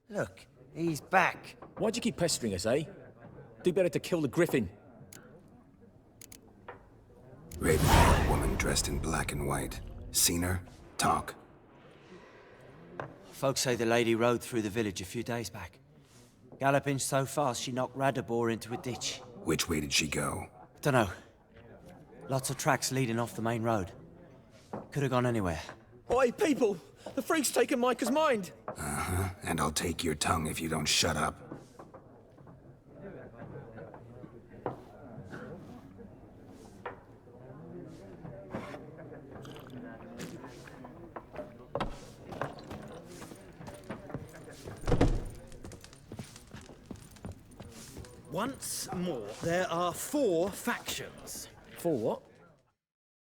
Look, he's back. Why'd you keep pestering us, eh? Do better to kill the griffin. Raven, woman dressed in black and white. Seen her? Talk. Folks say the lady rode through the village a few days back. Galloping so fast she knocked Radabor into a ditch. Which way did she go? Dunno. Lots of tracks leading off the main road. Could have gone anywhere. Oi, people! The freak's taken Micah's mind! Uh-huh, and I'll take your tongue if you don't shut up. Once more, there are 4 factions. For what?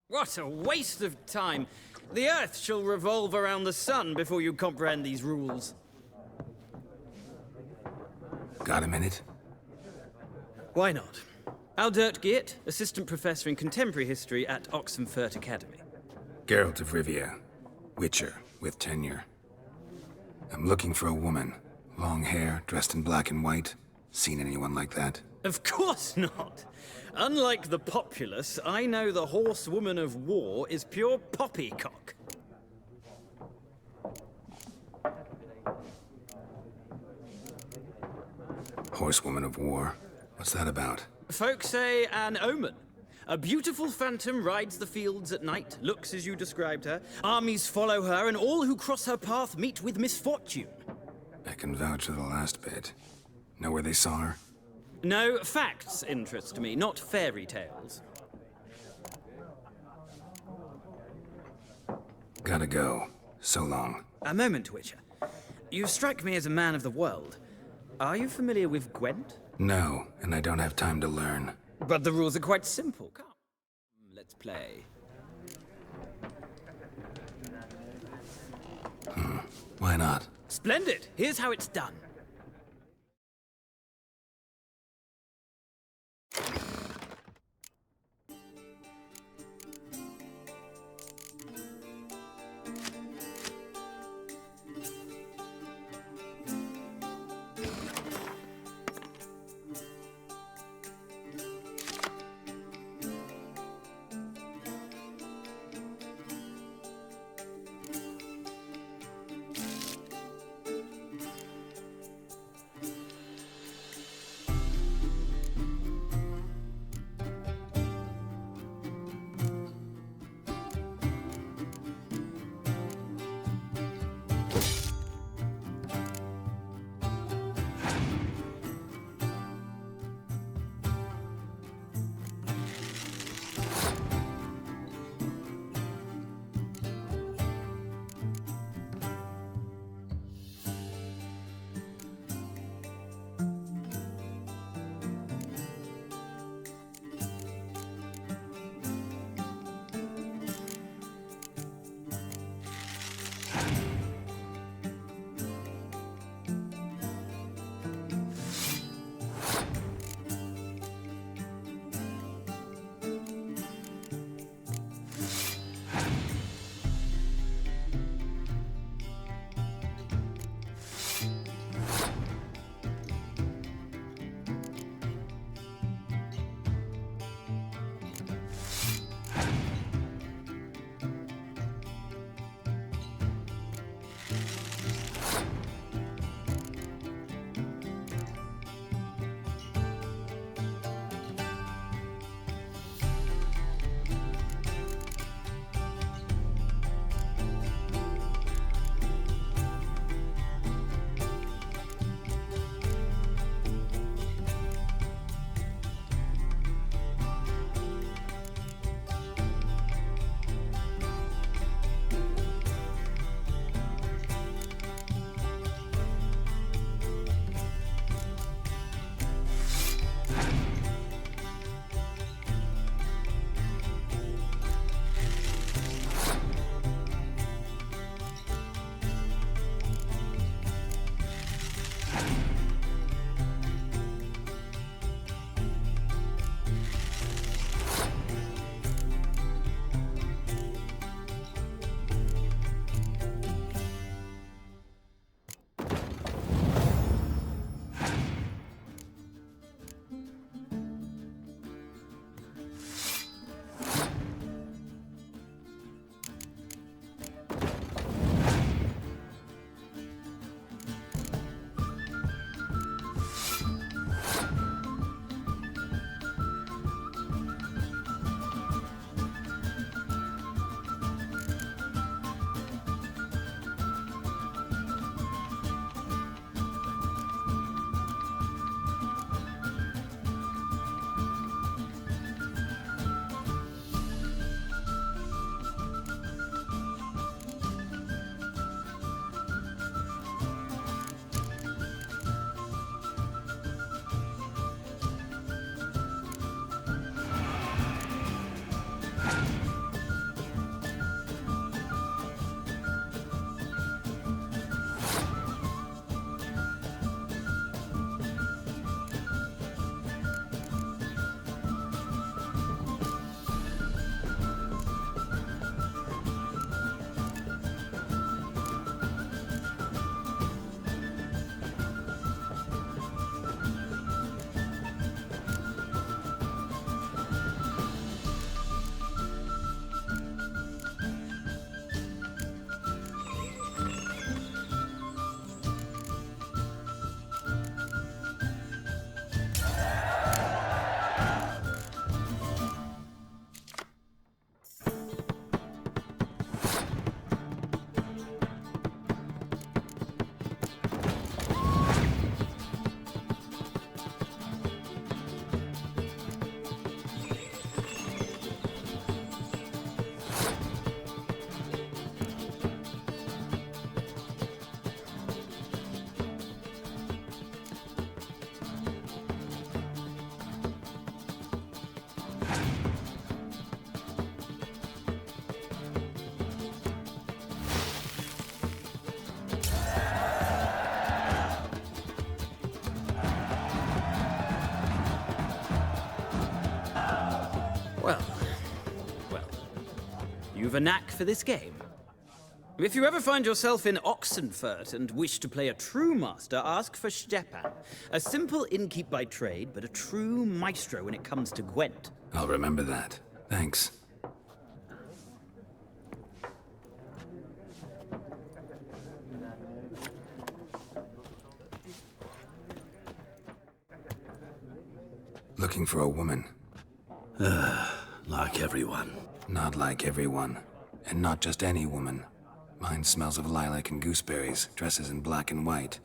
What a waste of time! The Earth shall revolve around the sun before you comprehend these rules. Got a minute? Why not? Aldert Geert, Assistant Professor in Contemporary History at Oxenfurt Academy. Geralt of Rivia. Witcher, with tenure. I'm looking for a woman. Long hair, dressed in black and white. Seen anyone like that? Of course not! Unlike the populace, I know the horsewoman of war is pure poppycock. Horsewoman of war. What's that about? Folk say an omen. A beautiful phantom rides the fields at night, looks as you described her. Armies follow her, and all who cross her path meet with misfortune. I can vouch for the last bit. Know where they saw her? No, facts interest me, not fairy tales. Gotta go. So long. A moment, Witcher. You strike me as a man of the world. Are you familiar with Gwent? No, and I don't have time to learn. But the rules are quite simple. Come, let's play. Why not? Splendid! Here's how it's done. you've a knack for this game. If you ever find yourself in Oxenfurt and wish to play a true master, ask for Stepan. A simple innkeep by trade, but a true maestro when it comes to Gwent. I'll remember that. Thanks. Looking for a woman. Like everyone. Not like everyone. And not just any woman. Mine smells of lilac and gooseberries, dresses in black and white.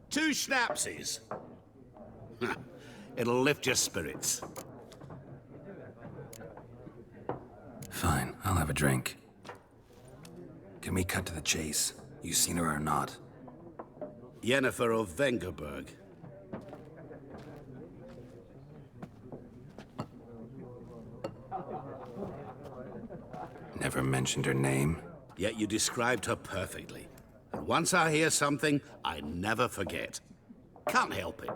2 schnapsies. It'll lift your spirits. Fine, I'll have a drink. Can we cut to the chase? You seen her or not? Yennefer of Vengerberg. Never mentioned her name. Yet you described her perfectly. And once I hear something, I never forget. Can't help it.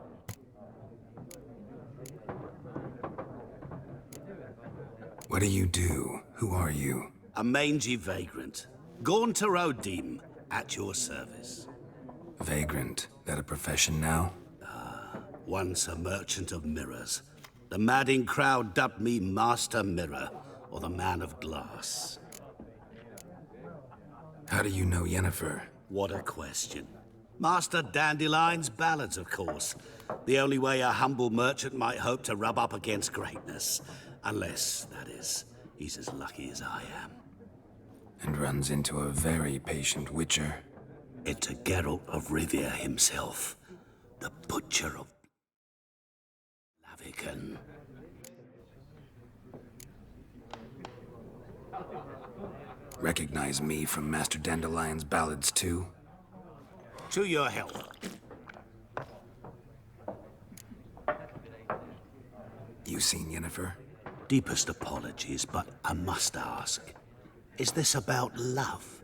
What do you do? Who are you? A mangy vagrant. Gaunter Odim, at your service. Vagrant. That a profession now? Once a merchant of mirrors. The madding crowd dubbed me Master Mirror, or the Man of Glass. How do you know Yennefer? What a question. Master Dandelion's ballads, of course. The only way a humble merchant might hope to rub up against greatness. Unless, that is, he's as lucky as I am. And runs into a very patient witcher. Into Geralt of Rivia himself. The Butcher of Lavican. Recognize me from Master Dandelion's ballads too? To your health. You seen Yennefer? Deepest apologies, but I must ask. Is this about love?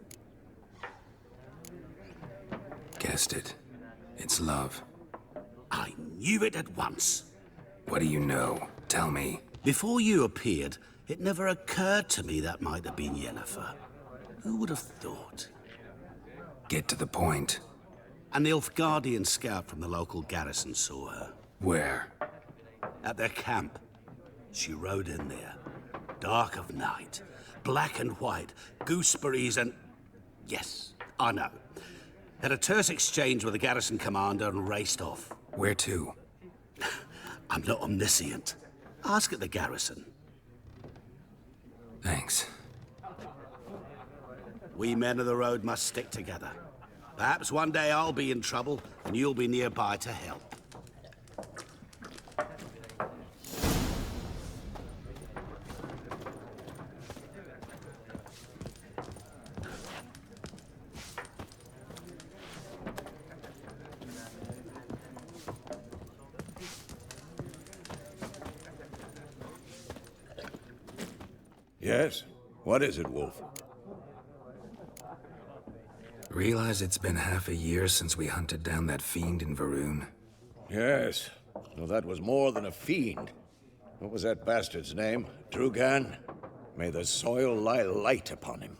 Guessed it. It's love. I knew it at once. What do you know? Tell me. Before you appeared, it never occurred to me that might have been Yennefer. Who would have thought? Get to the point. An Nilfgaardian scout from the local garrison saw her. Where? At their camp. She rode in there. Dark of night. Black and white. Gooseberries and... Yes, I know. Had a terse exchange with the garrison commander and raced off. Where to? I'm not omniscient. Ask at the garrison. Thanks. We men of the road must stick together. Perhaps one day I'll be in trouble and you'll be nearby to help. Yes? What is it, Wolf? Realize it's been half a year since we hunted down that fiend in Varun? Yes. No, that was more than a fiend. What was that bastard's name? Drugan? May the soil lie light upon him.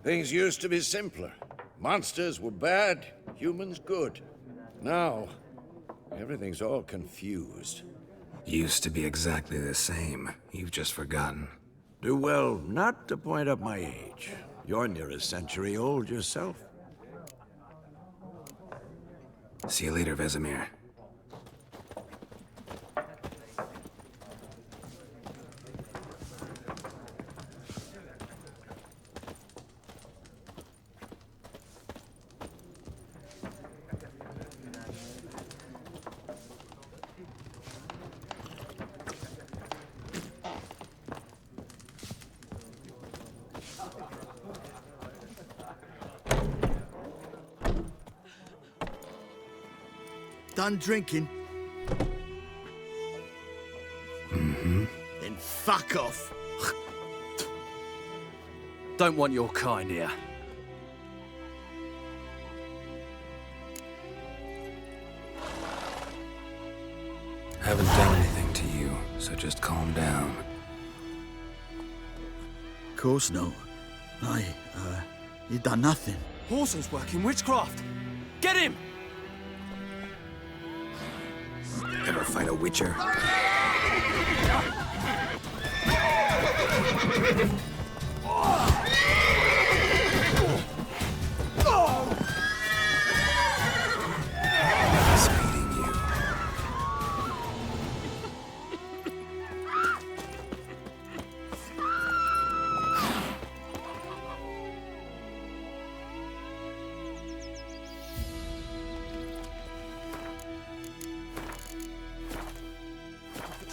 Things used to be simpler. Monsters were bad, humans good. Now, everything's all confused. Used to be exactly the same. You've just forgotten. Do well not to point up my age. You're near a century old yourself. See you later, Vesemir. Done drinking? Mm-hmm. Then fuck off. Don't want your kind here. Haven't done anything to you, so just calm down. course not. He done nothing. Horson's working witchcraft. Get him! Ever fight a Witcher? He's feeding you.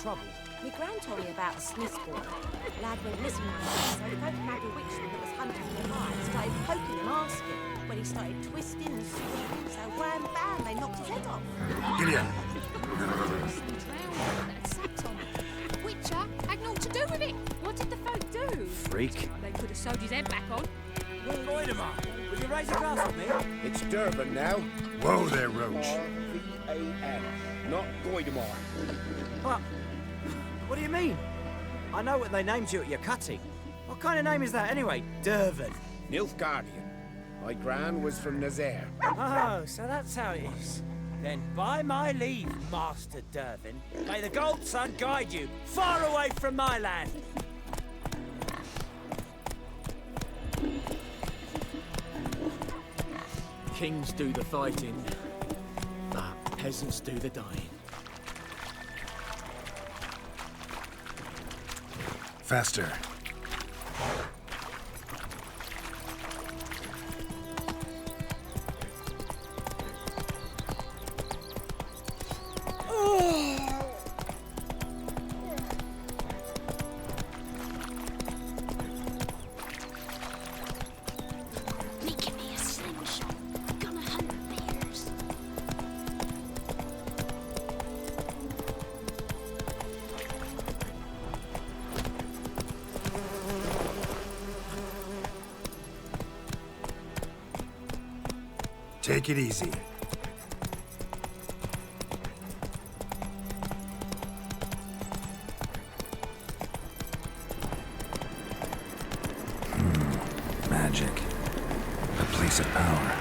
Trouble. My gran told me about a Smith's boy. Lad went missing one day, so the folk found a witchman that was hunting for life, started poking and asking. When he started twisting and screaming, so wham bam, they knocked his head off. Gideon! Witcher had naught to do with it. What did the folk do? Freak. They could have sewed his head back on. Goidemar, will you raise a glass with me? It's Durban now. Whoa there, Roach. V-A-N, not Goidemar. What do you mean? I know what they named you at your cutting. What kind of name is that anyway? Durban. Nilfgaardian. My gran was from Nazaire. Oh, so that's how it is. Then by my leave, Master Durban, may the Gold Sun guide you far away from my land. Kings do the fighting, but peasants do the dying. Faster. Making me a slingshot. Gonna hunt bears. Take it easy. Magic. A place of power.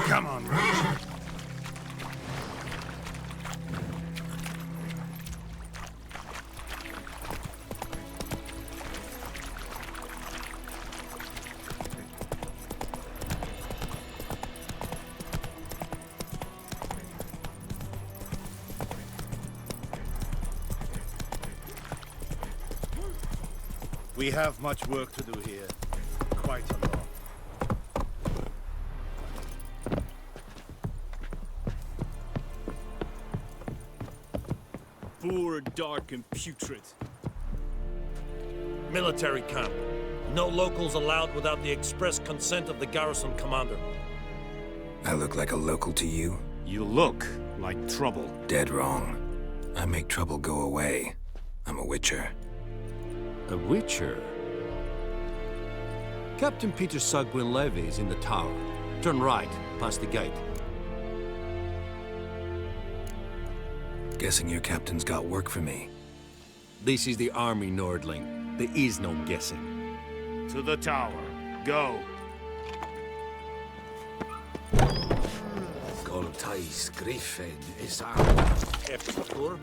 Come on, Roach. We have much work to do here. Quite a lot. Poor, dark, and putrid. Military camp. No locals allowed without the express consent of the garrison commander. I look like a local to you? You look like trouble. Dead wrong. I make trouble go away. I'm a witcher. A witcher? Captain Peter Sugwin Levy is in the tower. Turn right, past the gate. Guessing your captain's got work for me. This is the army, Nordling. There is no guessing. To the tower. Go. Goltais Griffin is Epstor.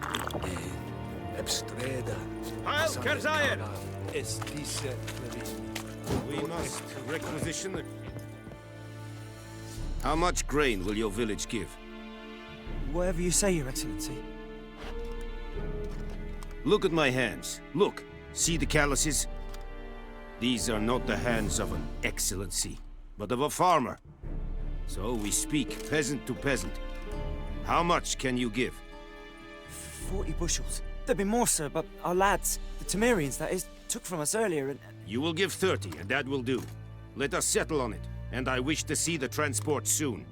Ebstreda. Heil Kerzayer! We must requisition the... How much grain will your village give? Whatever you say, Your Excellency. Look at my hands. Look. See the calluses? These are not the hands of an excellency, but of a farmer. So we speak peasant to peasant. How much can you give? 40 bushels. There'd be more, sir, but our lads, the Temerians, that is, took from us earlier and... You will give 30, and that will do. Let us settle on it, and I wish to see the transport soon.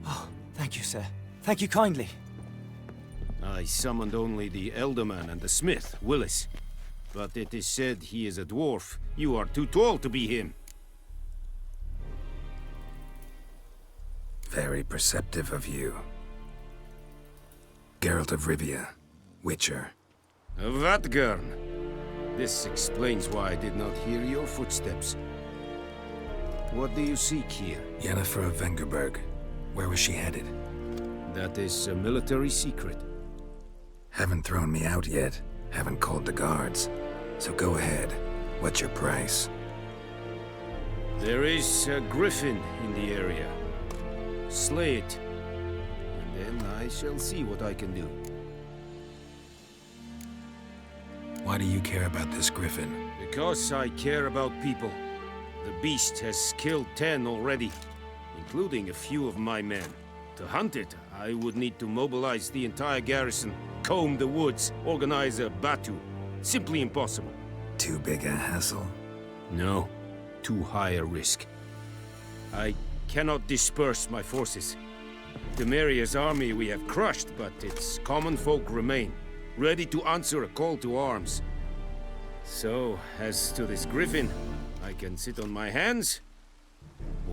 Oh, thank you, sir. Thank you kindly. I summoned only the Elderman and the smith, Willis. But it is said he is a dwarf. You are too tall to be him. Very perceptive of you. Geralt of Rivia, Witcher. Vatgern. This explains why I did not hear your footsteps. What do you seek here? Yennefer of Vengerberg. Where was she headed? That is a military secret. Haven't thrown me out yet. Haven't called the guards. So go ahead. What's your price? There is a griffin in the area. Slay it. And then I shall see what I can do. Why do you care about this griffin? Because I care about people. The beast has killed 10 already, including a few of my men. To hunt it, I would need to mobilize the entire garrison, comb the woods, organize a batu. Simply impossible. Too big a hassle? No. Too high a risk. I cannot disperse my forces. Temeria's army we have crushed, but its common folk remain, ready to answer a call to arms. So, as to this griffin, I can sit on my hands,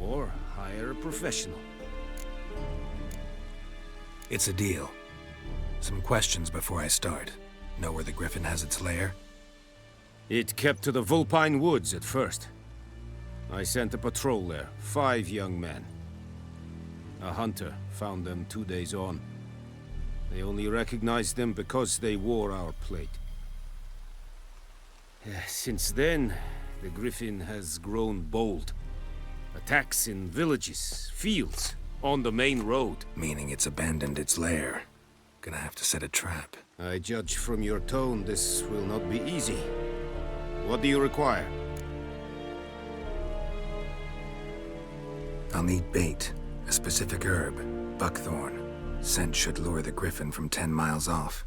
or hire a professional. It's a deal. Some questions before I start. Know where the griffin has its lair? It kept to the Vulpine Woods at first. I sent a patrol there, 5 young men. A hunter found them 2 days on. They only recognized them because they wore our plate. Since then, the griffin has grown bold. Attacks in villages, fields, on the main road. Meaning it's abandoned its lair. Gonna have to set a trap. I judge from your tone this will not be easy. What do you require? I'll need bait. A specific herb. Buckthorn. Scent should lure the griffin from 10 miles off.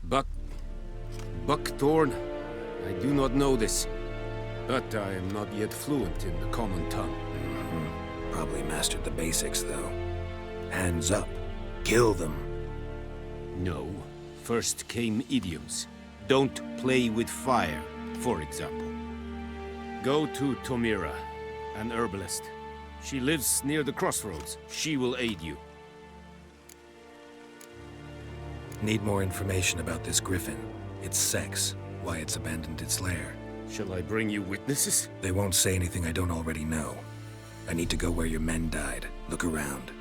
Buckthorn? I do not know this. But I am not yet fluent in the common tongue. Probably mastered the basics, though. Hands up. Kill them. No. First came idioms. Don't play with fire, for example. Go to Tomira, an herbalist. She lives near the crossroads. She will aid you. Need more information about this griffin. Its sex, why it's abandoned its lair. Shall I bring you witnesses? They won't say anything I don't already know. I need to go where your men died. Look around.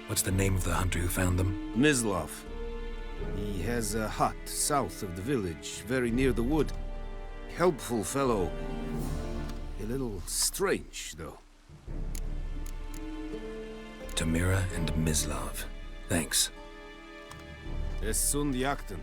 What's the name of the hunter who found them? Mislov. He has a hut south of the village, very near the wood. Helpful fellow. A little strange, though. Tamira and Mislov. Thanks. Es sunt jakten.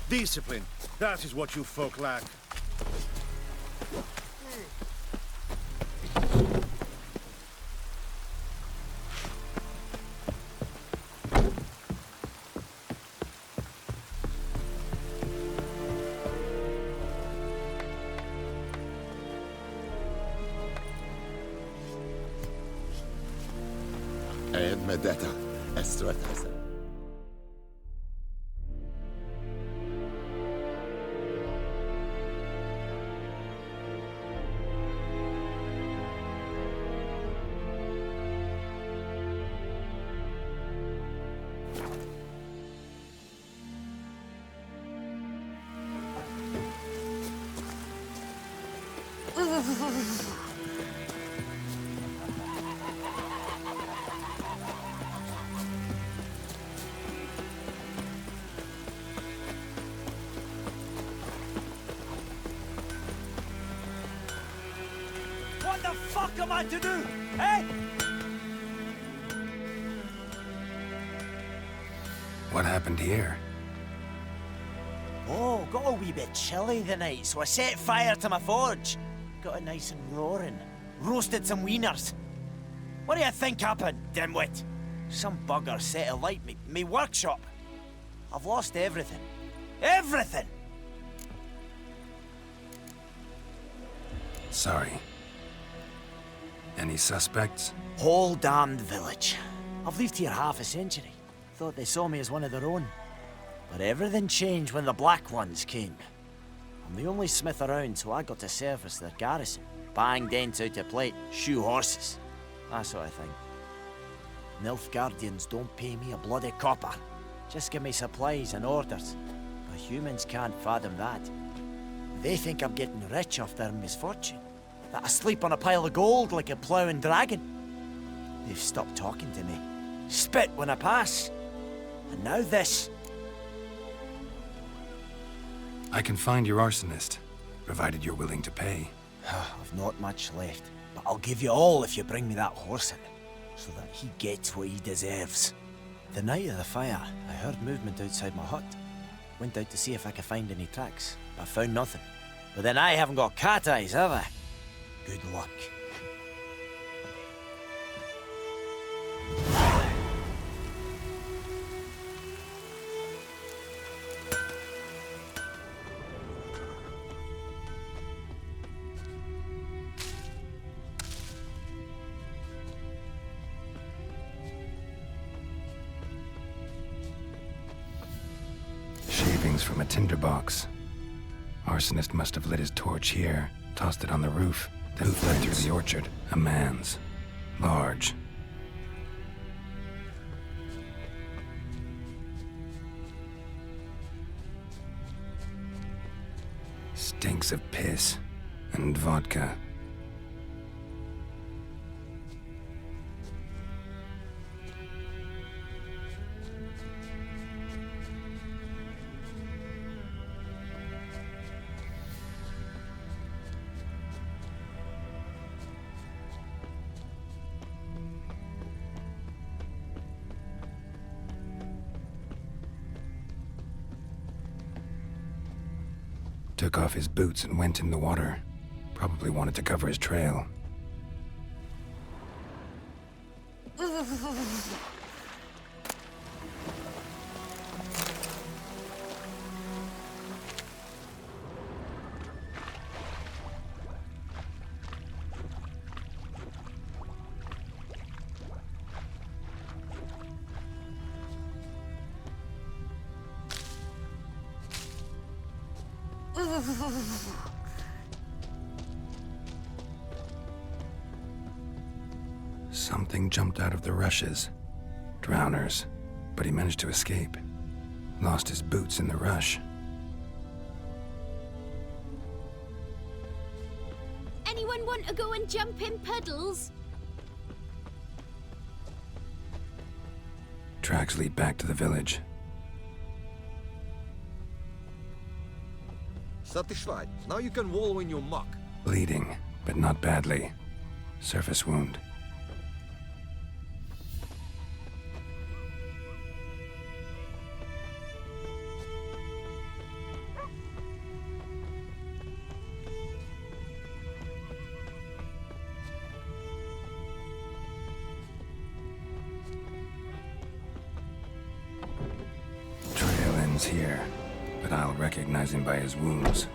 Discipline. That is what you folk lack. And Medetta, Estretasa. What the fuck am I to do? Eh? What happened here? Oh, got a wee bit chilly the night, so I set fire to my forge. Got it nice and roaring. Roasted some wieners. What do you think happened, dimwit? Some bugger set alight me workshop. I've lost everything. Everything! Sorry. Any suspects? Whole damned village. I've lived here half a century. Thought they saw me as one of their own. But everything changed when the Black Ones came. I'm the only smith around, so I got to service their garrison. Bang dents out of plate, shoe horses. That sort of thing. Nilfgaardians don't pay me a bloody copper. Just give me supplies and orders. But humans can't fathom that. They think I'm getting rich off their misfortune. That I sleep on a pile of gold like a ploughing dragon. They've stopped talking to me. Spit when I pass. And now this. I can find your arsonist, provided you're willing to pay. I've not much left, but I'll give you all if you bring me that horse in, so that he gets what he deserves. The night of the fire, I heard movement outside my hut. Went out to see if I could find any tracks, but I found nothing. But then I haven't got cat eyes, have I? Good luck. Shavings from a tinderbox. Arsonist must have lit his torch here, tossed it on the roof, then fled through the orchard. A man's. Large. Stinks of piss and vodka. Took off his boots and went in the water. Probably wanted to cover his trail. Something jumped out of the rushes. Drowners. But he managed to escape. Lost his boots in the rush. Anyone want to go and jump in puddles? Tracks lead back to the village. Satisfied. Now you can wallow in your muck. Bleeding, but not badly. Surface wound. Trail ends here, but I'll recognize him by his wounds.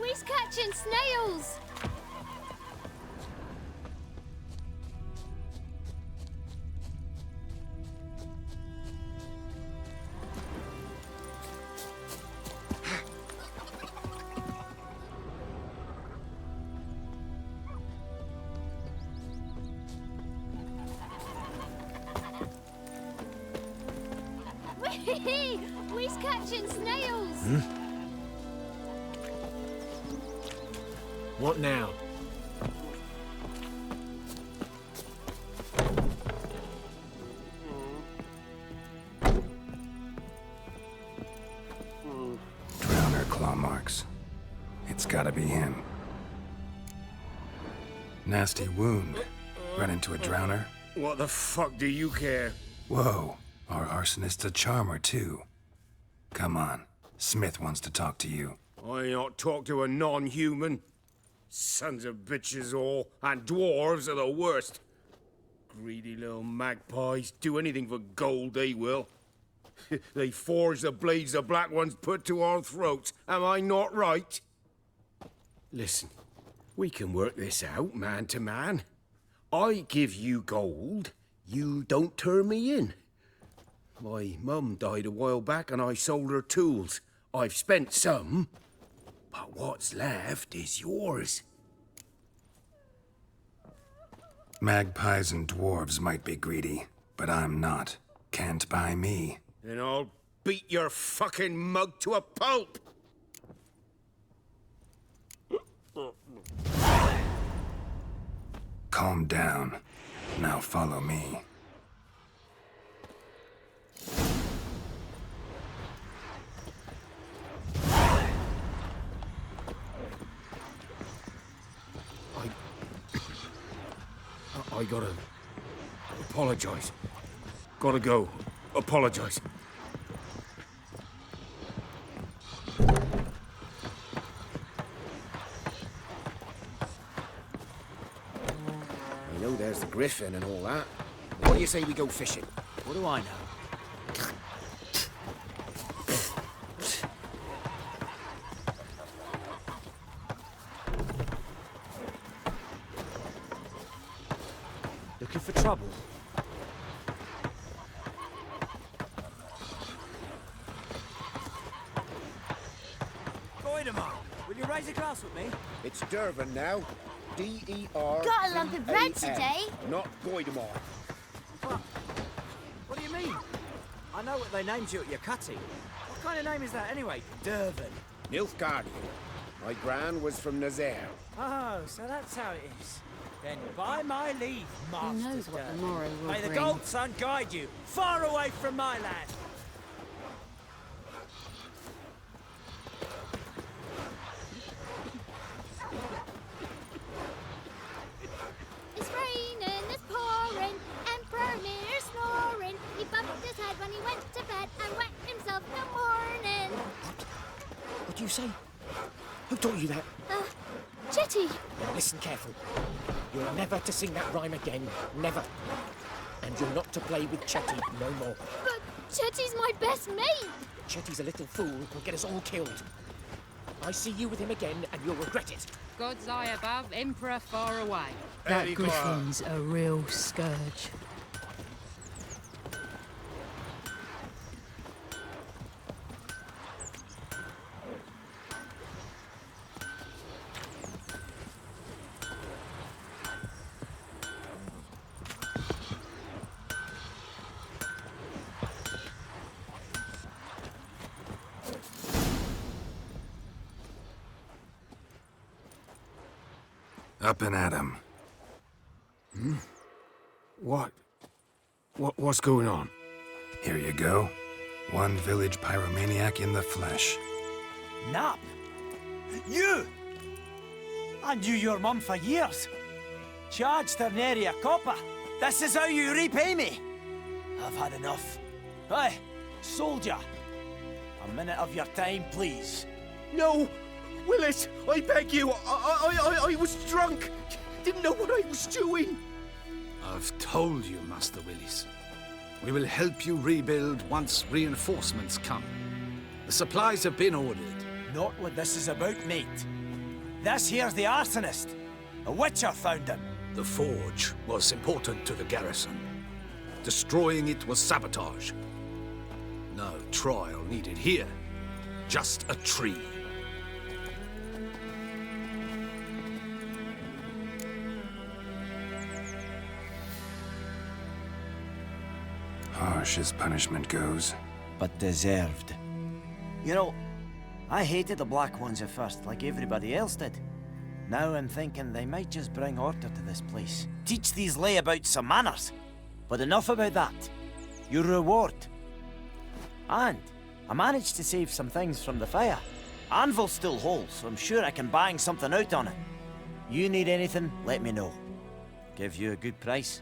We's catching snails! We's catching snails! What now? Drowner claw marks. It's gotta be him. Nasty wound. Run into a drowner? What the fuck do you care? Whoa, our arsonist's a charmer too. Come on, Smith wants to talk to you. I not talk to a non-human. Sons of bitches all, and dwarves are the worst. Greedy little magpies, do anything for gold, they will. They forge the blades the Black Ones put to our throats, am I not right? Listen, we can work this out, man to man. I give you gold, you don't turn me in. My mum died a while back and I sold her tools. I've spent some, but what's left is yours. Magpies and dwarves might be greedy, but I'm not. Can't buy me. Then I'll beat your fucking mug to a pulp! Calm down. Now follow me. I gotta apologize. Gotta go. Apologize. I know there's the griffin and all that. What do you say we go fishing? What do I know? Looking for trouble? Goidemar, will you raise a glass with me? It's Dervin now. D-E-R. Got a lump of bread today? Not Goidemar. What do you mean? I know what they named you at your cutting. What kind of name is that anyway? Dervin. Nilfgaard. My gran was from Nazaire. Oh, so that's how it is. Then by my leave, Master Who knows what the morrow will May the bring. Gold Sun guide you, far away from my land. It's raining, it's pouring, Emperor Mir snoring. He bumped his head when he went to bed and wet himself in the morning. What do you say? Who taught you that? Chetty! Listen careful. You're never to sing that rhyme again. Never. And you're not to play with Chetty no more. But Chetty's my best mate! Chetty's a little fool who'll get us all killed. I see you with him again and you'll regret it. God's eye above, Emperor far away. That That griffin's a real scourge. Up and at 'em. What's going on? Here you go. One village pyromaniac in the flesh. Nap? You! I knew your mum for years. Charged her nary a copper. This is how you repay me. I've had enough. Hey, soldier. A minute of your time, please. No! Willis, I beg you. I was drunk. Didn't know what I was doing. I've told you, Master Willis. We will help you rebuild once reinforcements come. The supplies have been ordered. Not what this is about, mate. This here's the arsonist. A witcher found him. The forge was important to the garrison. Destroying it was sabotage. No trial needed here. Just a tree. Harsh as punishment goes. But deserved. You know, I hated the Black Ones at first, like everybody else did. Now I'm thinking they might just bring order to this place. Teach these layabouts some manners. But enough about that. Your reward. And I managed to save some things from the fire. Anvil's still whole, so I'm sure I can bang something out on it. You need anything, let me know. Give you a good price.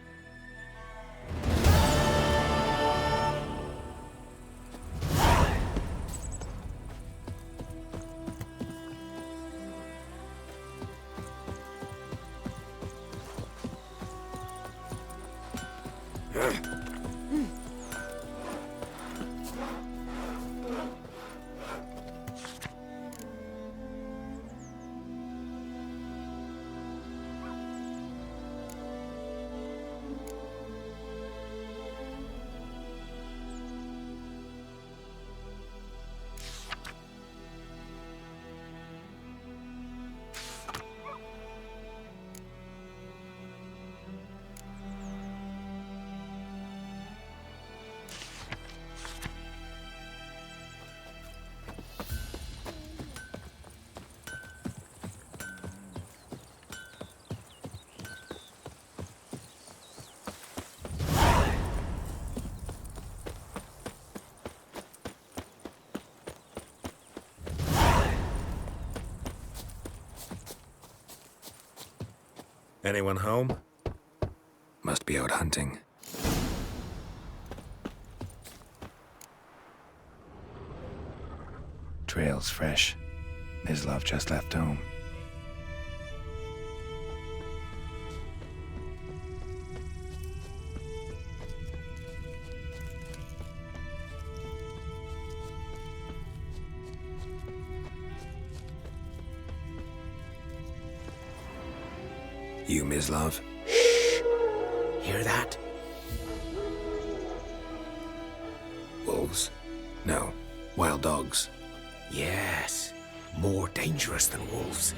Anyone home? Must be out hunting. Trail's fresh. Mislav just left home. You, Mislav? Hear that? Wolves? No. Wild dogs. Yes. More dangerous than wolves.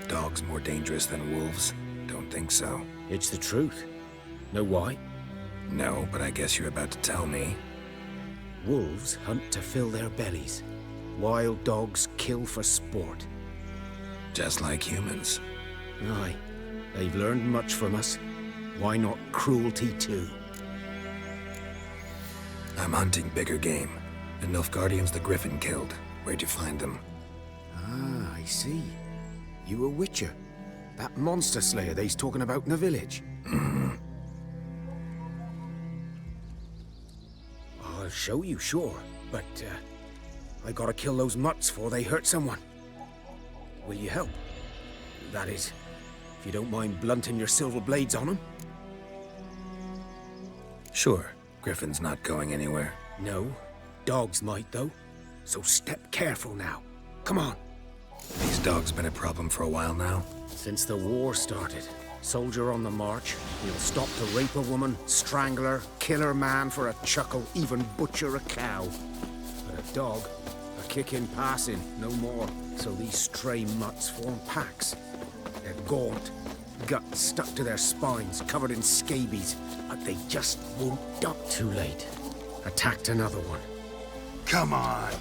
Dogs more dangerous than wolves? Don't think so. It's the truth. Know why? No, but I guess you're about to tell me. Wolves hunt to fill their bellies. Wild dogs kill for sport. Just like humans. Aye. They've learned much from us. Why not cruelty too? I'm hunting bigger game. The Nilfgaardians the Griffin killed. Where'd you find them? Ah, I see. You a witcher. That monster slayer they's talking about in the village. I'll show you, sure. But, I gotta kill those mutts before they hurt someone. Will you help? That is, if you don't mind blunting your silver blades on them. Sure. Griffin's not going anywhere. No. Dogs might, though. So step careful now. Come on. These dogs been a problem for a while now? Since the war started. Soldier on the march. He'll stop to rape a woman, strangle her, kill her man for a chuckle, even butcher a cow. But a dog, a kick in passing, no more. So these stray mutts form packs. They're gaunt, guts stuck to their spines, covered in scabies, but they just won't duck. Too late. Attacked another one. Come on!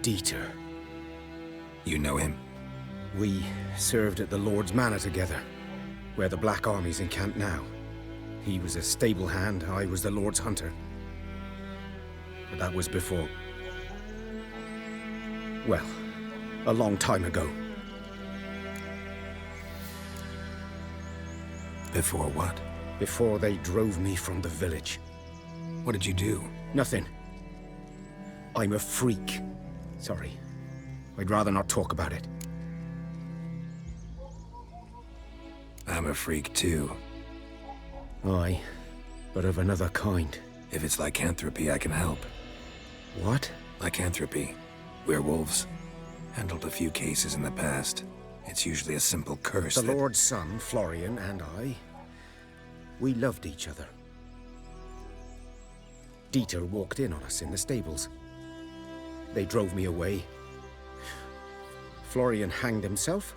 Dieter. You know him? We served at the Lord's Manor together, where the Black Army's encamped now. He was a stable hand, I was the Lord's hunter. But that was before... well, a long time ago. Before what? Before they drove me from the village. What did you do? Nothing. I'm a freak. Sorry. I'd rather not talk about it. I'm a freak too. Aye, but of another kind. If it's lycanthropy, I can help. What? Lycanthropy. Werewolves. Handled a few cases in the past. It's usually a simple curse The Lord's son, Florian, and I, we loved each other. Dieter walked in on us in the stables. They drove me away. Florian hanged himself.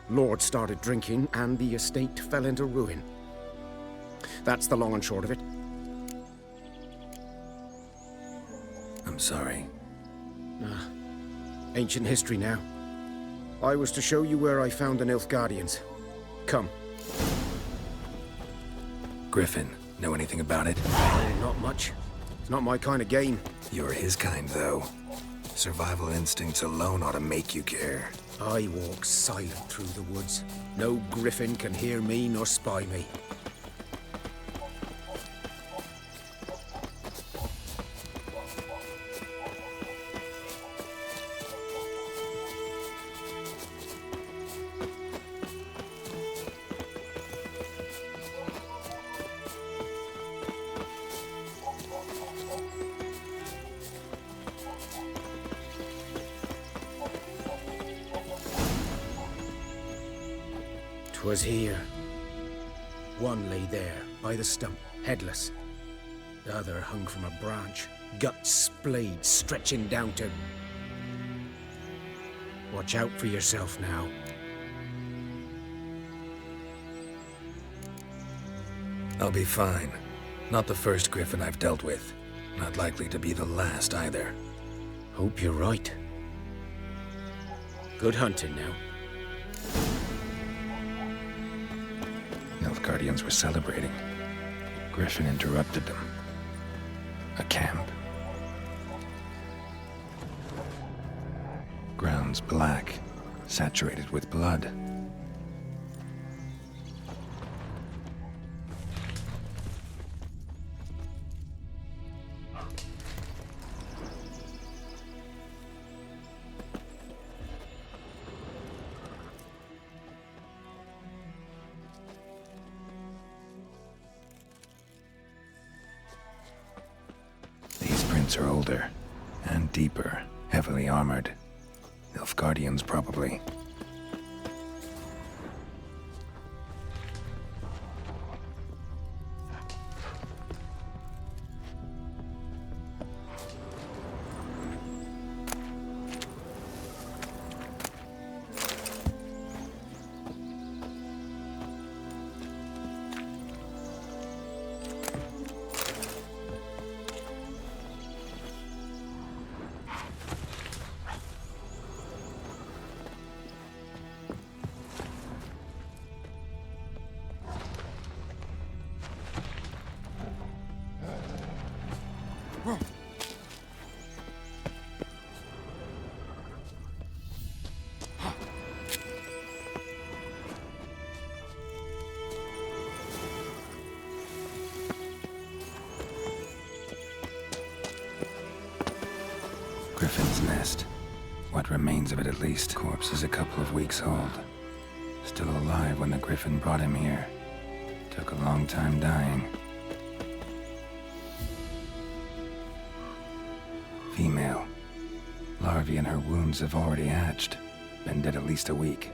Lord started drinking, and the estate fell into ruin. That's the long and short of it. I'm sorry. Ancient history now. I was to show you where I found the Nilfgaardians. Come. Griffin, know anything about it? Not much. It's not my kind of game. You're his kind, though. Survival instincts alone ought to make you care. I walk silent through the woods. No griffin can hear me nor spy me. Was here. One lay there, by the stump, headless. The other hung from a branch, guts splayed, stretching down to... Watch out for yourself now. I'll be fine. Not the first griffin I've dealt with. Not likely to be the last, either. Hope you're right. Good hunting now. Nilfgaardians were celebrating. Griffin interrupted them. A camp. Grounds black, saturated with blood. These prints are older and deeper, heavily armored. Nilfgaardians, probably. Griffin's nest. What remains of it, at least. Corpse is a couple of weeks old. Still alive when the Griffin brought him here. Took a long time dying. Female. Larvae in her wounds have already hatched. Been dead at least a week.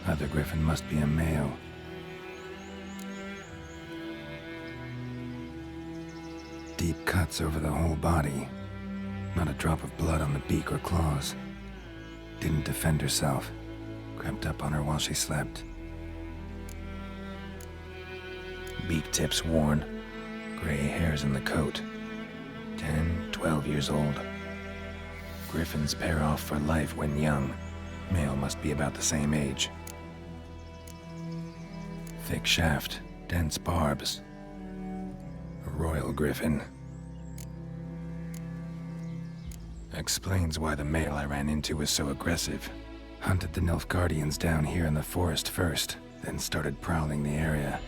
Other Griffin must be a male. Deep cuts over the whole body. Not a drop of blood on the beak or claws. Didn't defend herself. Crept up on her while she slept. Beak tips worn. Gray hairs in the coat. 10, 12 years old. Griffins pair off for life when young. Male must be about the same age. Thick shaft, dense barbs. A royal griffin. Explains why the male I ran into was so aggressive. Hunted the Nilfgaardians down here in the forest first, then started prowling the area.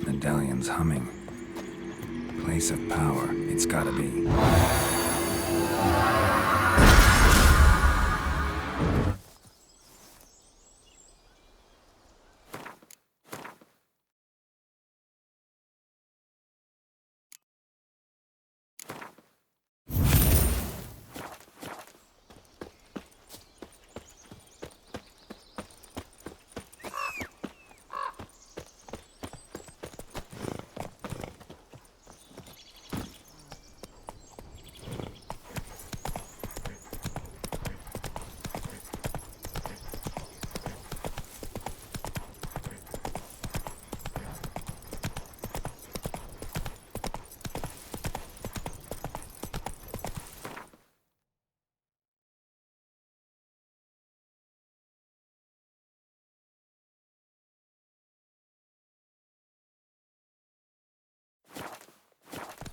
Medallion's humming. Place of power, it's gotta be.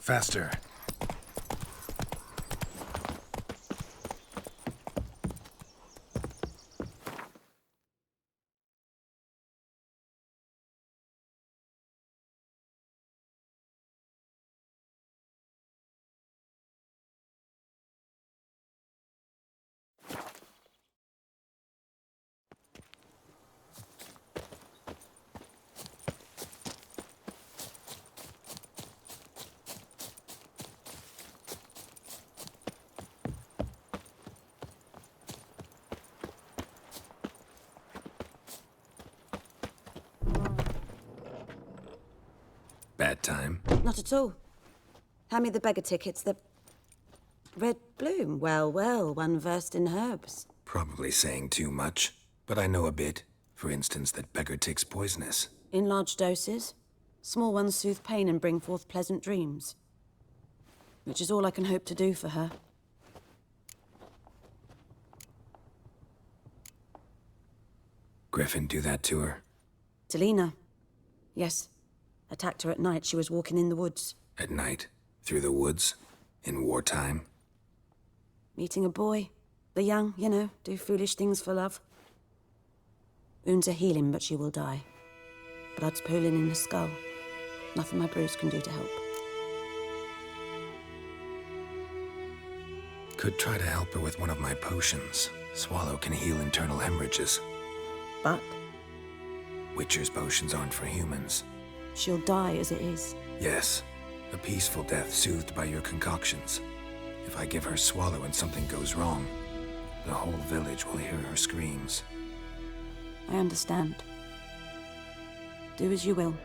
Faster. Bad time? Not at all. Hand me the beggar tickets, the... Red Bloom. Well, well, one versed in herbs. Probably saying too much, but I know a bit. For instance, that beggar tick's poisonous. In large doses. Small ones soothe pain and bring forth pleasant dreams. Which is all I can hope to do for her. Griffin do that to her? To Lena. Yes. Attacked her at night. She was walking in the woods. At night? Through the woods? In wartime? Meeting a boy. The young, you know, do foolish things for love. Wounds are healing, but she will die. Blood's pooling in her skull. Nothing my brews can do to help. Could try to help her with one of my potions. Swallow can heal internal hemorrhages. But? Witcher's potions aren't for humans. She'll die as it is. Yes. A peaceful death soothed by your concoctions. If I give her Swallow and something goes wrong, the whole village will hear her screams. I understand. Do as you will.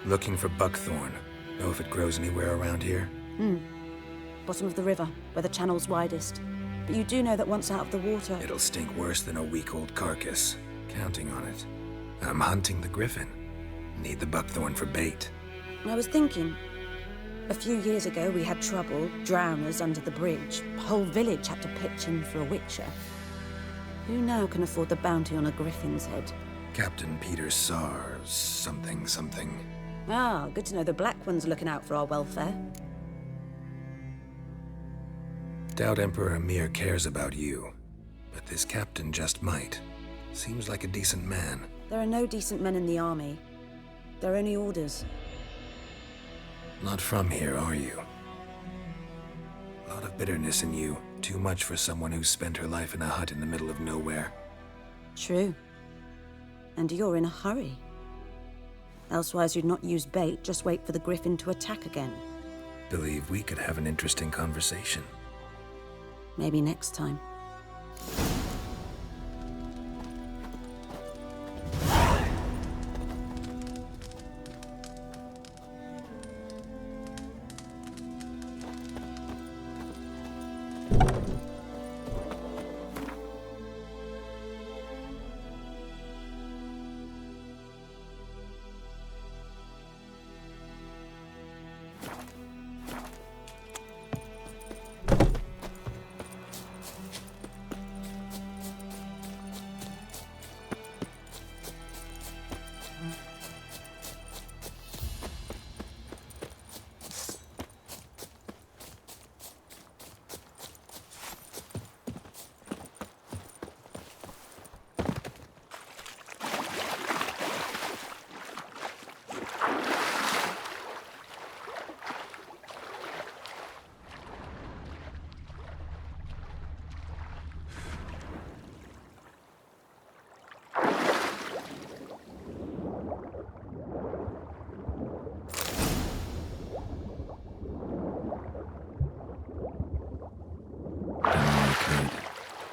Looking for buckthorn. Know if it grows anywhere around here? Bottom of the river, where the channel's widest. But you do know that once out of the water... It'll stink worse than a week-old carcass. Counting on it. I'm hunting the griffin. Need the buckthorn for bait. I was thinking... A few years ago, we had trouble. Drowners under the bridge. The whole village had to pitch in for a witcher. Who now can afford the bounty on a griffin's head? Captain Peter Sars... something. Ah, good to know the Black One's looking out for our welfare. Doubt Emperor Emir cares about you. But this captain just might. Seems like a decent man. There are no decent men in the army. They're only orders. Not from here, are you? A lot of bitterness in you. Too much for someone who's spent her life in a hut in the middle of nowhere. True. And you're in a hurry. Elsewise you'd not use bait, just wait for the griffin to attack again. Believe we could have an interesting conversation. Maybe next time.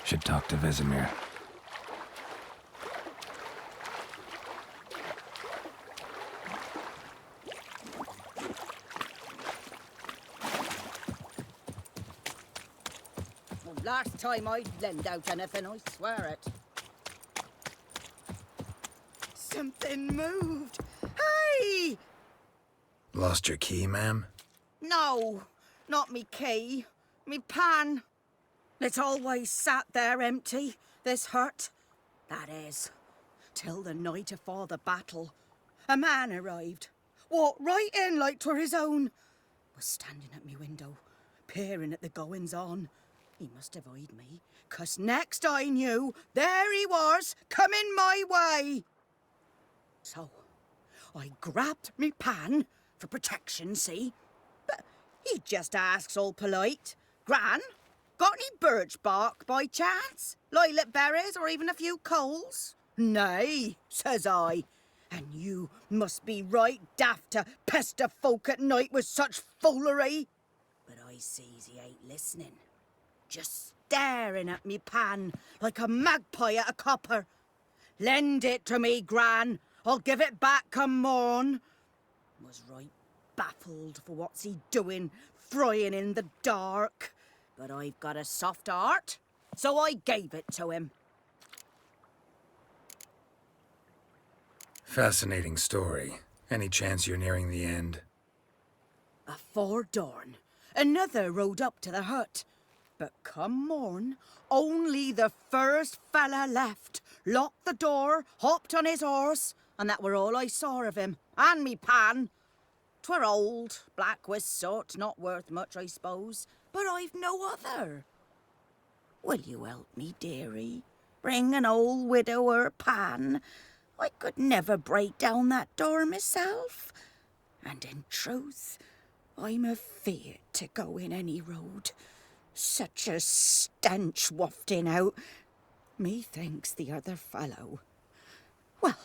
Should talk to Vesemir. Well, last time I'd lend out anything, I swear it. Something moved. Hey! Lost your key, ma'am? No, not me key. Me pan. It's always sat there empty, this hut. That is, till the night afore the battle. A man arrived. walked right in like 'twere his own. Was standing at me window, peering at the goings-on. He must have eyed me, 'cause next I knew, there he was, coming my way. So, I grabbed me pan, for protection, see? But he just asks all polite, Gran, got any birch bark by chance? Lilac berries or even a few coals? Nay, says I. And you must be right daft to pester folk at night with such foolery. But I sees he ain't listening. Just staring at me pan like a magpie at a copper. Lend it to me, Gran. I'll give it back come morn. Was right baffled for what's he doing, frying in the dark. But I've got a soft heart, so I gave it to him. Fascinating story. Any chance you're nearing the end? Afore dawn, another rode up to the hut. But come morn, only the first fella left, locked the door, hopped on his horse, and that were all I saw of him, and me pan. 'Twere old, black with soot, not worth much, I suppose, but I've no other. Will you help me, dearie? Bring an old widower pan. I could never break down that door myself. And in truth, I'm afeard to go in any road. Such a stench wafting out. Methinks the other fellow, well,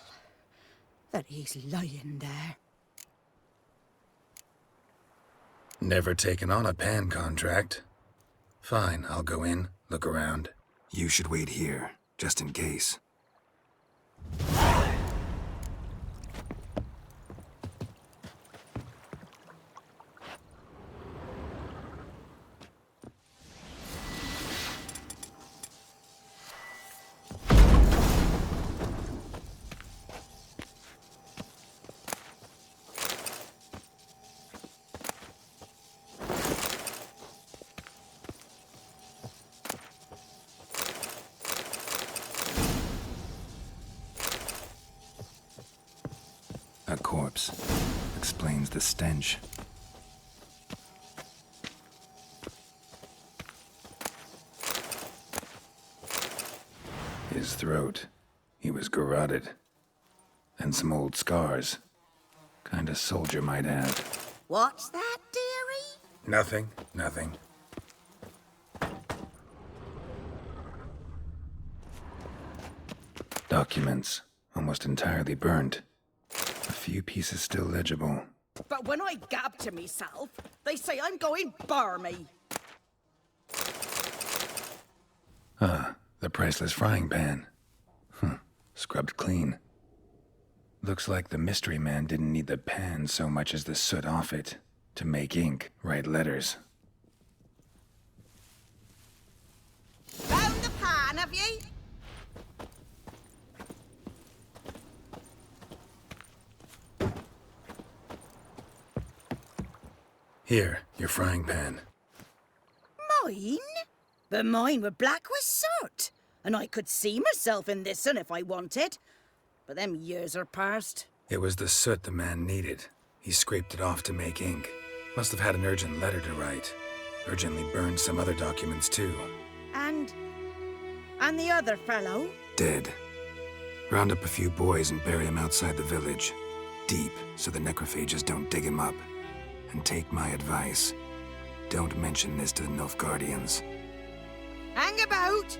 that he's lying there. Never taken on a pan contract. Fine, I'll go in, look around. You should wait here, just in case. A corpse. Explains the stench. His throat. He was garroted. And some old scars. Kind a soldier might have. What's that, dearie? Nothing. Documents. Almost entirely burnt. A few pieces still legible. But when I gab to myself, they say I'm going barmy. Ah, the priceless frying pan. Scrubbed clean. Looks like the mystery man didn't need the pan so much as the soot off it. To make ink, write letters. Found the pan, have ye? Here, your frying pan. Mine? But mine were black with soot. And I could see myself in this one if I wanted. But them years are past. It was the soot the man needed. He scraped it off to make ink. Must have had an urgent letter to write. Urgently burned some other documents too. And the other fellow? Dead. Round up a few boys and bury him outside the village. Deep, so the necrophages don't dig him up. And take my advice. Don't mention this to the Nilfgaardians. Hang about!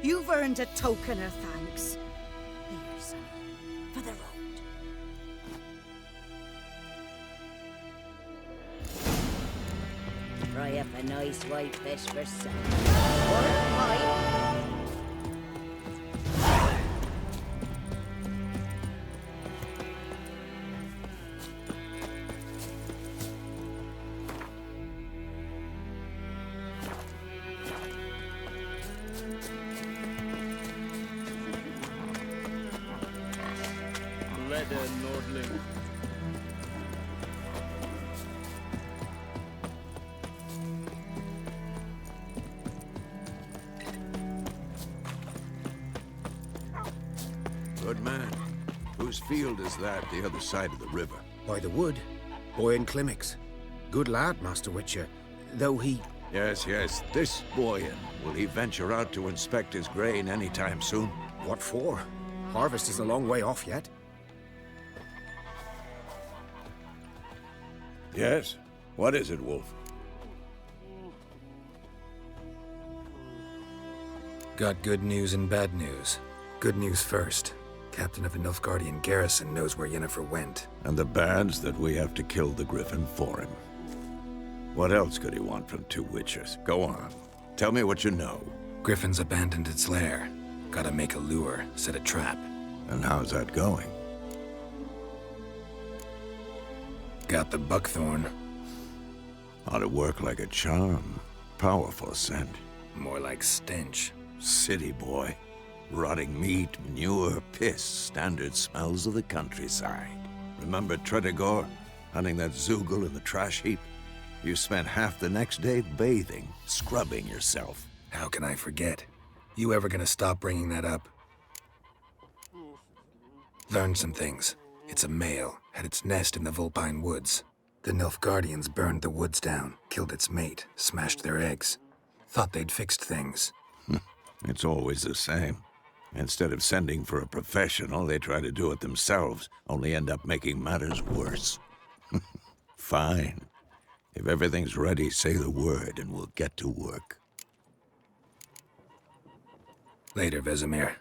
You've earned a token of thanks. Here, sonny, for the road. Fry up a nice white fish for supper. Or a pie. Nordling. Good man. Whose field is that the other side of the river? By the wood. Boy in Climmix. Good lad, Master Witcher. Though he... Yes, yes, this Boyan. Will he venture out to inspect his grain anytime soon? What for? Harvest is a long way off yet. Yes? What is it, Wolf? Got good news and bad news. Good news first. Captain of the Nilfgaardian garrison knows where Yennefer went. And the bad's that we have to kill the Griffin for him. What else could he want from two Witchers? Go on. Tell me what you know. Griffin's abandoned its lair. Gotta make a lure, set a trap. And how's that going? Got the buckthorn. Ought to work like a charm. Powerful scent. More like stench. City boy. Rotting meat, manure, piss. Standard smells of the countryside. Remember Tretogor? Hunting that Zoogle in the trash heap? You spent half the next day bathing, scrubbing yourself. How can I forget? You ever gonna stop bringing that up? Learned some things. It's a male, had its nest in the Vulpine Woods. The Nilfgaardians burned the woods down, killed its mate, smashed their eggs. Thought they'd fixed things. It's always the same. Instead of sending for a professional, they try to do it themselves, only end up making matters worse. Fine. If everything's ready, say the word and we'll get to work. Later, Vesemir.